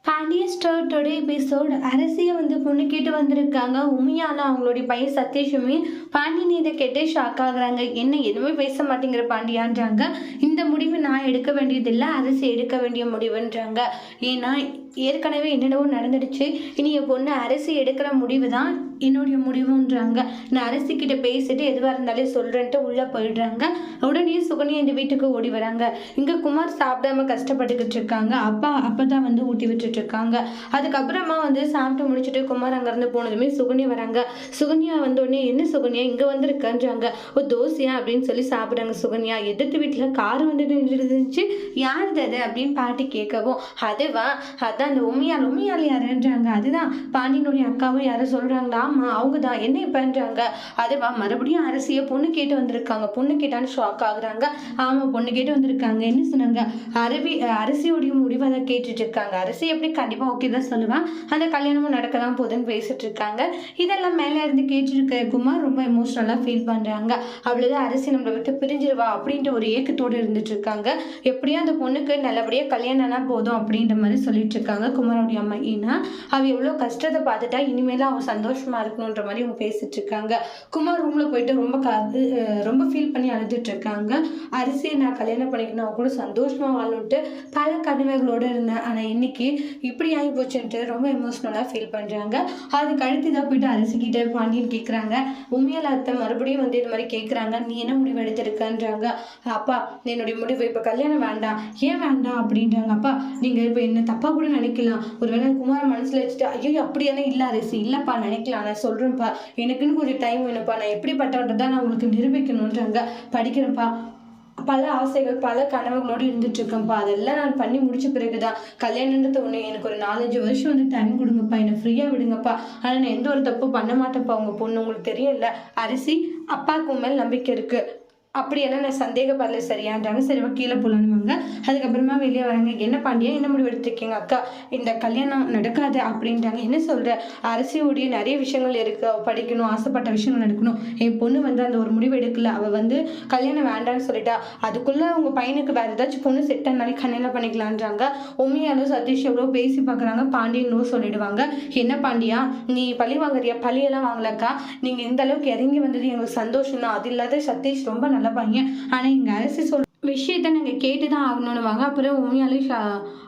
Pandya store today episode அரசியை வந்து பொண்ணு கேட்டு வந்திருக்காங்க. உண்மையான அவங்களுடைய பையன் சதீஷுமே பாண்டியன் இதை கேட்டு ஷாக் ஆகுறாங்க. என்ன எதுவுமே பேச மாட்டேங்கிற பாண்டியான்றாங்க. இந்த முடிவு நான் எடுக்க வேண்டியதில்லை, அரசு எடுக்க வேண்டிய முடிவுன்றாங்க. ஏன்னா ஏற்கனவே என்னென்னவோ நடந்துடுச்சு. இனி என் பொண்ணு அரசு எடுக்கிற முடிவு தான் என்னுடைய முடிவுன்றாங்க. நான் அரசிக்கிட்ட பேசிட்டு எதுவாக இருந்தாலும் சொல்கிறேன்ட்டு உள்ளே போயிடுறாங்க. உடனே சுகன்யா இந்த வீட்டுக்கு ஓடி வராங்க. இங்கே குமார் சாப்பிடாம கஷ்டப்பட்டுக்கிட்டு இருக்காங்க. அப்பா தான் வந்து ஊட்டி விட்டுட்டு இருக்காங்க. அதுக்கப்புறமா வந்து சாப்பிட்டு முடிச்சுட்டு குமார் அங்கேருந்து போனதுமே சுகன்யா வராங்க. சுகன்யா வந்தோடனே என்ன சுகன்யா இங்கே வந்திருக்கன்றாங்க. ஒரு தோசையா அப்படின்னு சொல்லி சாப்பிட்றாங்க. சுகன்யா எதிர்த்து வீட்டில் கார் வந்து இருந்துச்சு, யாருது அது அப்படின்னு பாட்டி கேட்கவும், அதுவா அதான் அந்த உண்மையால் யாருன்றாங்க. அதுதான் பாண்டியனுடைய அக்காவும் யாரும் சொல்கிறாங்களா? ஆமாம் அவங்க தான். என்ன இப்போன்றாங்க. அதுவா மறுபடியும் அரசியை பொண்ணு கேட்டு வந்திருக்காங்க. பொண்ணு கேட்டான்னு ஷாக் ஆகுறாங்க. ஆமாம் பொண்ணு கேட்டு வந்திருக்காங்க. என்ன சொன்னாங்க? அரசியோடைய முடிவை தான் கேட்டுட்டு இருக்காங்க. அரசி எப்படி கண்டிப்பாக ஓகே தான் சொல்லுவேன், அந்த கல்யாணமும் நடக்க தான் போகுதுன்னு பேசிட்டு இருக்காங்க. இதெல்லாம் மேலே இருந்து கேட்டுருக்க குமார் ரொம்ப எமோஷ்னலாக ஃபீல் பண்ணுறாங்க. அவ்வளோதான் அரசி நம்மளை விட்டு பிரிஞ்சிருவா அப்படின்ட்டு ஒரு ஏக்கத்தோடு இருந்துட்டு இருக்காங்க. எப்படியும் அந்த பொண்ணுக்கு நல்லபடியாக கல்யாணம்னா போதும் அப்படின்ற மாதிரி சொல்லிட்டு இருக்காங்க குமாரோடைய அம்மா. ஏன்னா அவ எவ்வளோ கஷ்டத்தை பார்த்துட்டா இனிமேல் அவன் சந்தோஷமா இருக்கணுன்ற மாதிரி அவங்க பேசிட்டு இருக்காங்க. குமார் ரூம்ல போயிட்டு ரொம்ப ஃபீல் பண்ணி அழுதுட்டு இருக்காங்க. அரிசியை நான் கல்யாணம் பண்ணிக்கணும், அவ கூட சந்தோஷமா வாழணுன்ட்டு பல கனவுகளோடு இருந்தேன், ஆனால் இன்னைக்கு இப்படி ஆகி போச்சுன்ட்டு ரொம்ப எமோஷ்னலாக ஃபீல் பண்ணுறாங்க. அதுக்கு அடுத்து தான் போயிட்டு அரிசிக்கிட்ட பாண்டியன் கேட்குறாங்க. உண்மையில அத்தை மறுபடியும் வந்து இது மாதிரி கேட்குறாங்க, நீ என்ன முடிவு எடுத்திருக்கன்றாங்க. அப்பா என்னுடைய முடிவு இப்போ கல்யாணம் வேண்டாம். ஏன் வேண்டாம் அப்படின்றாங்க. அப்பா நீங்கள் இப்போ என்ன தப்பாக கூட நினைக்கலாம், ஒருவேளை குமார மனசில் வச்சுட்டு ஐயோ அப்படியான இல்லை அரசி, இல்லைப்பா நினைக்கலாம், நான் சொல்கிறேன்ப்பா, எனக்குன்னு கொஞ்சம் டைம் வேணும்ப்பா, நான் எப்படிப்பட்டவன்றதான் நான் உங்களுக்கு நிரூபிக்கணுன்றாங்க. படிக்கிறேன்ப்பா, பல ஆசைகள் பல கனவுகளோடு இருந்துட்டு இருக்கேன்ப்பா, அதெல்லாம் நான் பண்ணி முடிச்ச பிறகுதான் கல்யாணன்றது ஒன்று. எனக்கு ஒரு 4-5 வருஷம் வந்து டைம் கொடுங்கப்பா, என்னை ஃப்ரீயாக விடுங்கப்பா, ஆனால் நான் எந்த ஒரு தப்பு பண்ண மாட்டேன்ப்பா. உங்க பொண்ணு உங்களுக்கு தெரியல அரிசி, அப்பாவுக்கு மேல் நம்பிக்கை இருக்கு, அப்படியெல்லாம் நான் சந்தேகப்படல சரியான்றாங்க. சரி கீழே போகலான்னுவாங்க. அதுக்கப்புறமா வெளியே வராங்க. என்ன பாண்டியா என்ன முடிவு எடுத்திருக்கீங்க? அக்கா இந்த கல்யாணம் நடக்காது அப்படின்றாங்க. என்ன சொல்கிற? அரசியோடைய நிறைய விஷயங்கள் இருக்குது, அவள் படிக்கணும், ஆசைப்பட்ட விஷயங்கள் நடக்கணும். என் பொண்ணு வந்து அந்த ஒரு முடிவு எடுக்கல, அவள் வந்து கல்யாணம் வேண்டான்னு சொல்லிட்டா, அதுக்குள்ளே உங்கள் பையனுக்கு வேறு ஏதாச்சும் பொண்ணு செட் ஆனாலே கல்யாணம் பண்ணிக்கலான்றாங்க. உண்மையாலும் சதீஷ் எவ்வளோ பேசி பார்க்குறாங்க. பாண்டியன் நோ சொல்லிடுவாங்க. என்ன பாண்டியா நீ பழி வாங்குறியா? பழியெல்லாம் வாங்கலக்கா, நீங்கள் இந்த அளவுக்கு இறங்கி வந்தது எங்களுக்கு சந்தோஷம் தான். அது இல்லாத சதீஷ் ரொம்ப நல்ல பையன், ஆனால் எங்கள் அரசி விஷயத்த நாங்கள் கேட்டு தான் ஆகணும்னுவாங்க. அப்புறம் உண்மையாலே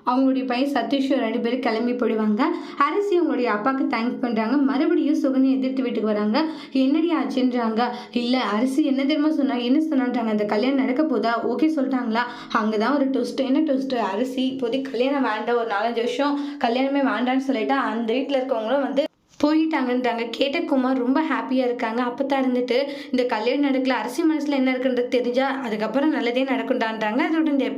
அவங்களுடைய பையன் சதீஷ் 2 பேரும் கிளம்பி போயிடுவாங்க. அரசி அவங்களுடைய அப்பாவுக்கு தேங்க்ஸ் பண்ணுறாங்க. மறுபடியும் சுகன்யா எதிர்த்து வீட்டுக்கு வராங்க. என்னடி ஆச்சுன்றாங்க. இல்லை அரசி என்ன தெரியுமா சொன்னாங்க, என்ன சொன்னான்றாங்க, அந்த கல்யாணம் நடக்க போதா ஓகே சொல்லிட்டாங்களா? அங்கே தான் ஒரு ட்விஸ்ட். என்ன ட்விஸ்ட்? அரசி இப்போதைக்கு கல்யாணம் வேண்டாம், ஒரு 4-5 வருஷம் கல்யாணமே வேண்டான்னு சொல்லிட்டா அந்த வீட்டில் இருக்கவங்களும் வந்து போயிட்டாங்கன்றாங்க. கேட்ட குமார் ரொம்ப ஹாப்பியாக இருக்காங்க. அப்போ தான் இருந்துட்டு இந்த கல்யாணம் நடக்கல, அரசி மனசில் என்ன இருக்குன்றது தெரிஞ்சால் அதுக்கப்புறம் நல்லதே நடக்குண்டான்றாங்க. அதோட இந்த